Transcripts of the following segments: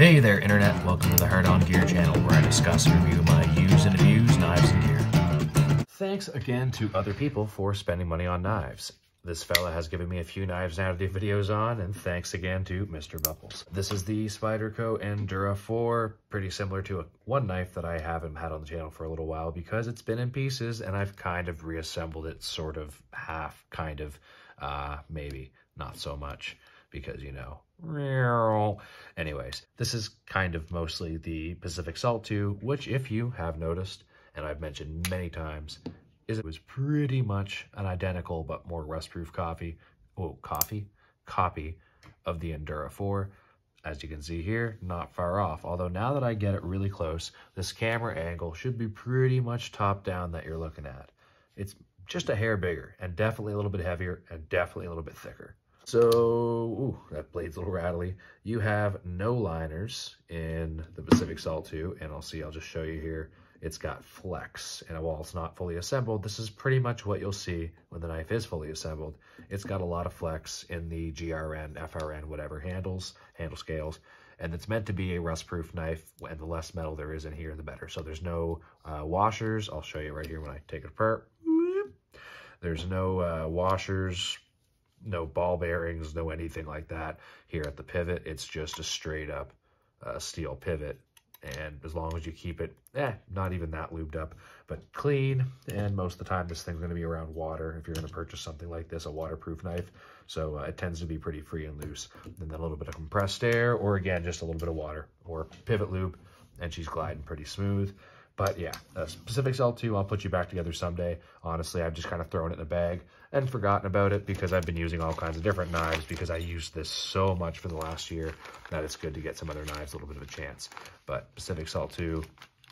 Hey there, Internet. Welcome to the Hard On Gear channel, where I discuss and review my used and abused knives and gear. Thanks again to other people for spending money on knives. This fella has given me a few knives now to do videos on, and thanks again to Mr. Bubbles. This is the Spyderco Endura 4, pretty similar to one knife that I haven't had on the channel for a little while because it's been in pieces and I've kind of reassembled it, sort of, half, kind of, maybe, not so much, because, you know, anyways, this is kind of mostly the Pacific Salt 2, which, if you have noticed, and I've mentioned many times, it was pretty much an identical but more rust-proof copy of the Endura 4. As you can see here, not far off. Although now that I get it really close, this camera angle should be pretty much top down that you're looking at. It's just a hair bigger and definitely a little bit heavier and definitely a little bit thicker. So, ooh, that blade's a little rattly. You have no liners in the Pacific Salt 2, and I'll just show you here. It's got flex, and while it's not fully assembled, this is pretty much what you'll see when the knife is fully assembled. It's got a lot of flex in the GRN, FRN, whatever handle scales, and it's meant to be a rust-proof knife, and the less metal there is in here, the better. So there's no washers. I'll show you right here when I take it apart. There's no washers, no ball bearings, no anything like that. Here at the pivot, it's just a straight up steel pivot. And as long as you keep it, not even that lubed up, but clean. And most of the time, this thing's going to be around water if you're going to purchase something like this, a waterproof knife. So it tends to be pretty free and loose. And then a little bit of compressed air, or again, just a little bit of water or pivot lube, and she's gliding pretty smooth. But yeah, Pacific Salt 2, I'll put you back together someday. Honestly, I've just kind of thrown it in a bag and forgotten about it because I've been using all kinds of different knives because I used this so much for the last year that it's good to get some other knives a little bit of a chance. But Pacific Salt 2,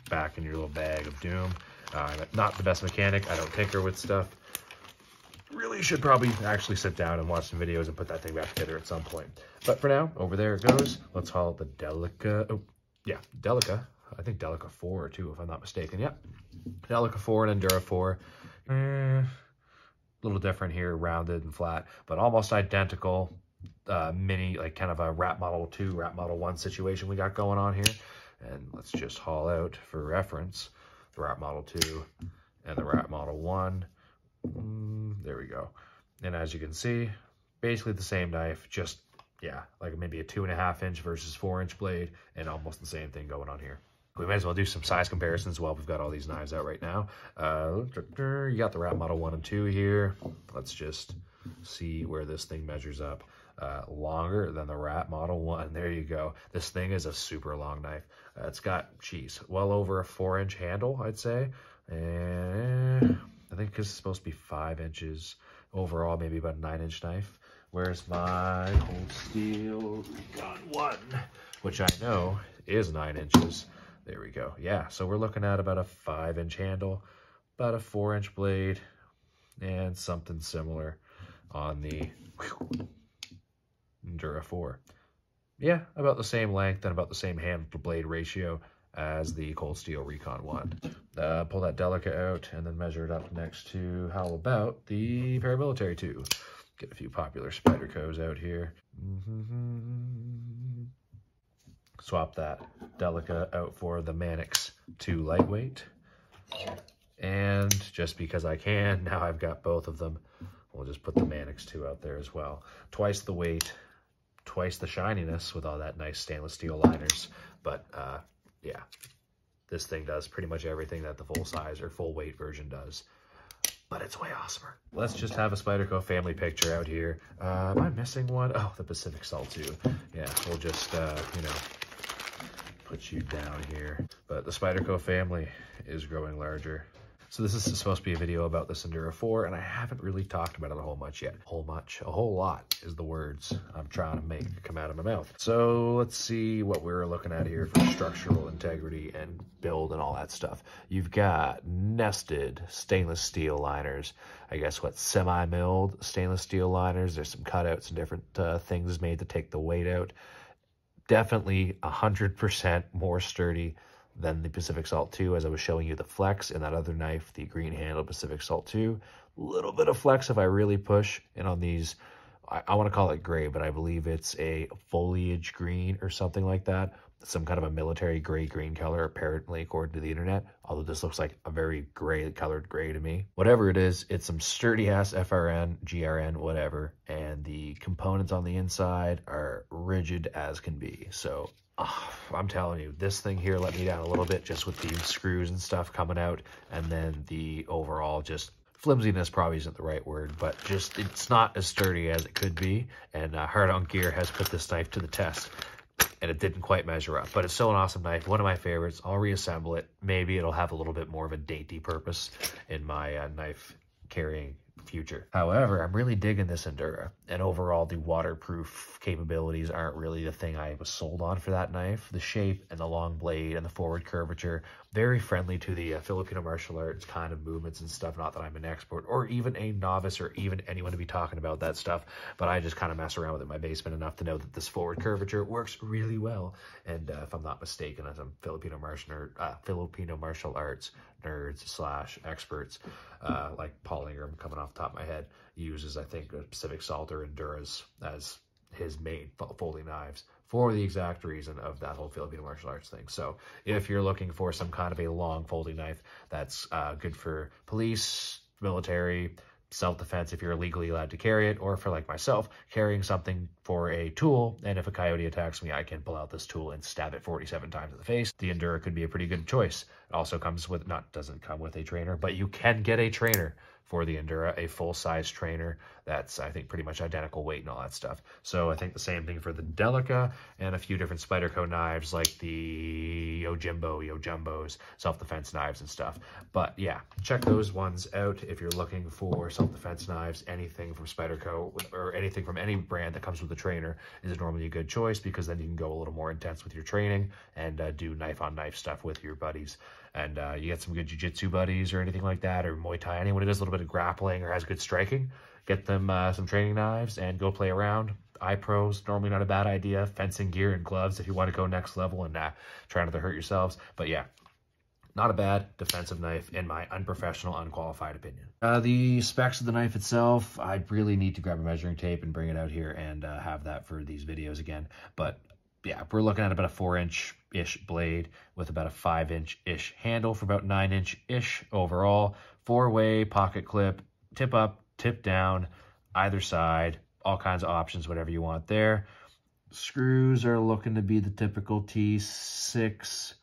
back in your little bag of doom. Not the best mechanic. I don't tinker with stuff. Really should probably actually sit down and watch some videos and put that thing back together at some point. But for now, over there it goes. Let's haul the Delica. Oh, yeah, Delica. I think Delica 4 or 2, if I'm not mistaken. Yep. Delica 4 and Endura 4. A little different here, rounded and flat, but almost identical. Mini, like kind of a Rat Model 2, Rat Model 1 situation we got going on here. And let's just haul out, for reference, the Rat Model 2 and the Rat Model 1. There we go. And as you can see, basically the same knife, just, yeah, like maybe a 2.5 inch versus 4 inch blade, and almost the same thing going on here. We might as well do some size comparisons while we've got all these knives out right now. You got the Rat Model 1 and 2 here. Let's just see where this thing measures up. Longer than the Rat Model 1. There you go. This thing is a super long knife. It's got, geez, well over a 4 inch handle, I'd say. And I think this is supposed to be 5 inches overall, maybe about a 9 inch knife. Where's my Cold Steel Recon 1, which I know is 9 inches. There we go. Yeah, so we're looking at about a 5 inch handle, about a 4 inch blade, and something similar on the Endura 4. Yeah, about the same length and about the same hand to blade ratio as the Cold Steel Recon 1. Pull that Delica out and then measure it up next to, how about the Paramilitary 2? Get a few popular Spydercos out here. Swap that Delica out for the Manix 2 lightweight. And just because I can, now I've got both of them. We'll just put the Manix 2 out there as well. Twice the weight, twice the shininess with all that nice stainless steel liners. But yeah, this thing does pretty much everything that the full size or full weight version does. But it's way awesomer. Let's just have a Spyderco family picture out here. Am I missing one? Oh, the Pacific Salt 2. Yeah, we'll just, you know, put you down here. But the Spyderco family is growing larger. So this is supposed to be a video about this Endura 4, and I haven't really talked about it a whole much yet. A whole lot is the words I'm trying to make come out of my mouth. So let's see what we're looking at here for structural integrity and build and all that stuff. You've got nested stainless steel liners. I guess what, semi-milled stainless steel liners. There's some cutouts and different things made to take the weight out. Definitely 100% more sturdy than the Pacific Salt 2, as I was showing you the flex in that other knife, the green handle Pacific Salt 2. A little bit of flex if I really push. And on these, I want to call it gray, but I believe it's a foliage green or something like that. some kind of a military gray-green color, apparently, according to the internet, although this looks like a very gray-colored gray to me. Whatever it is, it's some sturdy-ass FRN, GRN, whatever, and the components on the inside are rigid as can be. So I'm telling you, this thing here let me down a little bit just with the screws and stuff coming out, and then the overall just flimsiness probably isn't the right word, but just it's not as sturdy as it could be, and Hard On Gear has put this knife to the test, and it didn't quite measure up, but it's still an awesome knife, one of my favorites. I'll reassemble it. Maybe it'll have a little bit more of a dainty purpose in my knife carrying future. However, I'm really digging this Endura, and overall the waterproof capabilities aren't really the thing I was sold on for that knife. The shape and the long blade and the forward curvature, very friendly to the Filipino martial arts kind of movements and stuff. Not that I'm an expert or even a novice or even anyone to be talking about that stuff, but I just kind of mess around with it in my basement enough to know that this forward curvature works really well. And if I'm not mistaken, as a Filipino martial arts nerds / experts, like Paul Ingram, coming off the top of my head, uses, I think, a Pacific Salt or Enduras as his main folding knives for the exact reason of that whole Filipino martial arts thing. So if you're looking for some kind of a long folding knife that's good for police, military, self-defense if you're legally allowed to carry it, or for, like myself, carrying something for a tool, and if a coyote attacks me, I can pull out this tool and stab it 47 times in the face, the Endura could be a pretty good choice. It also comes with, doesn't come with a trainer, but you can get a trainer for the Endura, a full-size trainer that's, I think, pretty much identical weight and all that stuff. So I think the same thing for the Delica and a few different Spyderco knives like the Yojumbos, self-defense knives and stuff. But yeah, check those ones out if you're looking for self-defense knives. Anything from Spyderco or anything from any brand that comes with a trainer is normally a good choice, because then you can go a little more intense with your training and do knife-on-knife stuff with your buddies. And you get some good jiu-jitsu buddies or anything like that, or Muay Thai, anyone who does a little bit of grappling or has good striking, get them some training knives and go play around. iPros, normally not a bad idea. Fencing gear and gloves if you want to go next level and try not to hurt yourselves. But yeah, not a bad defensive knife in my unprofessional, unqualified opinion. The specs of the knife itself, I'd really need to grab a measuring tape and bring it out here and have that for these videos again. But yeah, we're looking at about a 4-inch-ish blade with about a 5-inch-ish handle for about 9-inch-ish overall. 4-way pocket clip, tip up, tip down, either side, all kinds of options, whatever you want there. Screws are looking to be the typical T6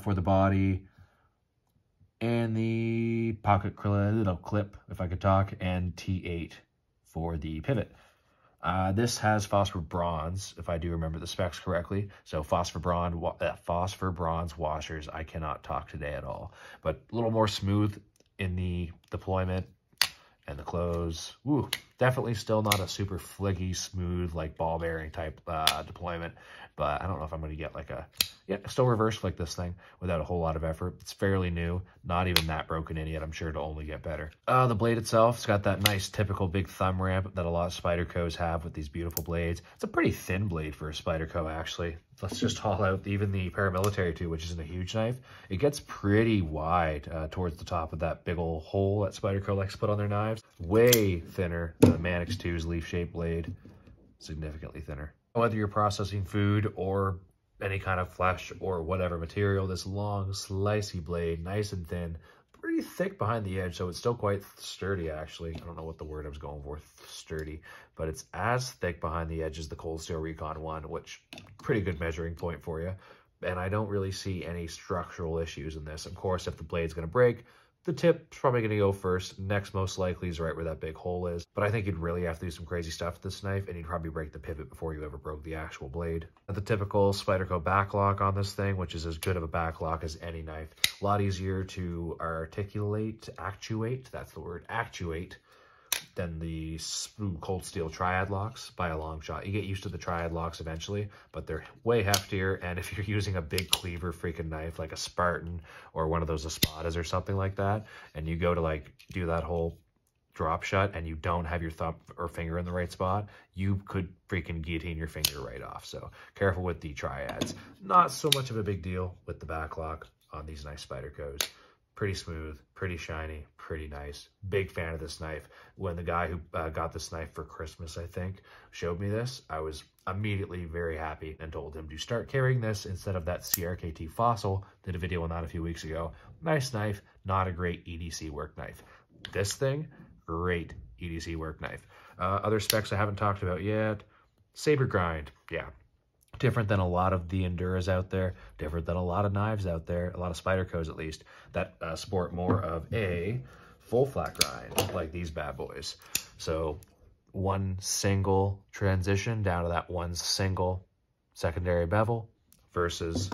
for the body, and the pocket clip, if I could talk, and T8 for the pivot. This has phosphor bronze, if I do remember the specs correctly. So phosphor bronze washers. I cannot talk today at all, but a little more smooth in the deployment and the close. Woo, definitely still not a super fliggy, smooth, like ball bearing type deployment, but I don't know if I'm going to get like still reverse flick this thing without a whole lot of effort. It's fairly new, not even that broken in yet. I'm sure it'll only get better. The blade itself, it's got that nice typical big thumb ramp that a lot of Spydercos have with these beautiful blades. It's a pretty thin blade for a Spyderco, actually. Let's just haul out even the paramilitary 2, which isn't a huge knife. It gets pretty wide towards the top of that big old hole that Spyderco likes to put on their knives. Way thinner than the Mannix 2's leaf-shaped blade. Significantly thinner. Whether you're processing food or any kind of flesh or whatever material, this long slicey blade, nice and thin, pretty thick behind the edge, so it's still quite sturdy. Actually, I don't know what the word I was going for, sturdy, but it's as thick behind the edge as the Cold Steel Recon 1, which pretty good measuring point for you. And I don't really see any structural issues in this. Of course, if the blade's going to break, the tip's probably going to go first. Next, most likely, is right where that big hole is. But I think you'd really have to do some crazy stuff with this knife, and you'd probably break the pivot before you ever broke the actual blade. The typical Spyderco backlock on this thing, which is as good of a backlock as any knife. A lot easier to actuate, that's the word, actuate, than the Cold Steel Triad locks by a long shot. You get used to the Triad locks eventually, but they're way heftier, and if you're using a big cleaver freaking knife like a Spartan or one of those Espadas or something like that, and you go to like do that whole drop shut and you don't have your thumb or finger in the right spot, you could freaking guillotine your finger right off. So careful with the Triads. Not so much of a big deal with the backlock on these nice Spydercos. Pretty smooth, pretty shiny, pretty nice. Big fan of this knife. When the guy who got this knife for Christmas, I think, showed me this, I was immediately very happy and told him to start carrying this instead of that CRKT Fossil. Did a video on that a few weeks ago. Nice knife, not a great EDC work knife. This thing, great EDC work knife. Other specs I haven't talked about yet. Saber grind, yeah. Different than a lot of the Enduras out there, different than a lot of knives out there, a lot of Spydercos at least, that sport more of a full flat grind, like these bad boys. So one single transition down to that one single secondary bevel versus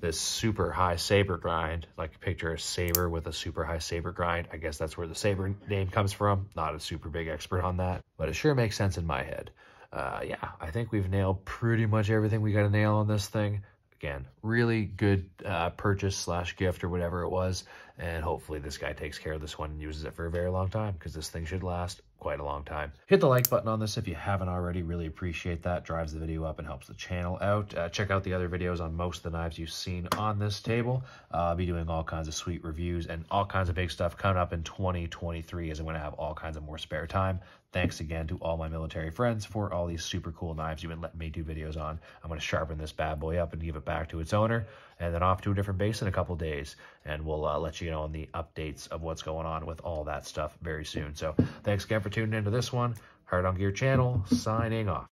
this super high saber grind. Like picture a saber with a super high saber grind. I guess that's where the saber name comes from. Not a super big expert on that, but it sure makes sense in my head. Yeah, I think we've nailed pretty much everything we got to nail on this thing. Again, really good purchase slash gift or whatever it was. And hopefully this guy takes care of this one and uses it for a very long time, because this thing should last quite a long time. Hit the like button on this if you haven't already. Really appreciate that. Drives the video up and helps the channel out. Check out the other videos on most of the knives you've seen on this table. I'll be doing all kinds of sweet reviews and all kinds of big stuff coming up in 2023, as I'm going to have all kinds of more spare time. Thanks again to all my military friends for all these super cool knives you've been letting me do videos on. I'm going to sharpen this bad boy up and give it back to its owner, and then off to a different base in a couple days. And we'll let you know on the updates of what's going on with all that stuff very soon. So thanks again for tuning into this one. Hard on Gear channel, signing off.